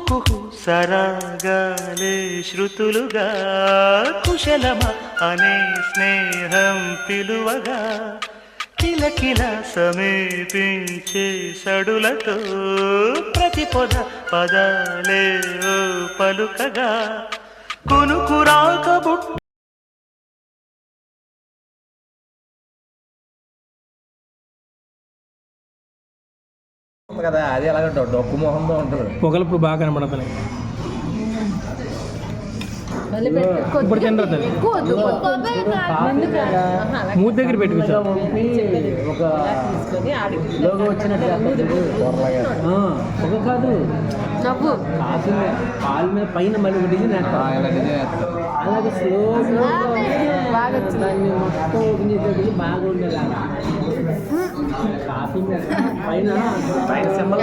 కుహు సరాగాలే శృతులుగా కుశలమ అనే స్నేహం పిలువగా కిలకిల సమీపించే సడులతో ప్రతి పొద పదాలే ఓ పలుకగా కునుకురాక బుట్ట కదా, అది ఎలాగ డొక్కు మొహంతో ఉంటుంది. పొగలప్పుడు బాగా కనబడుతున్నాయి. ఇప్పుడు తినరా మూడు దగ్గర పెట్టుకోవచ్చు. ఒక లోగో వచ్చినట్టు పొగ కాదు, నవ్వు కాలు మీద పైన మళ్ళీ ఒక డిజైన్ అలాగే స్లో బాగా దాన్ని మొత్తం ఓపెన్ చేసేది బాగా ఉండేది. కాఫీ మీద పైన సింబల్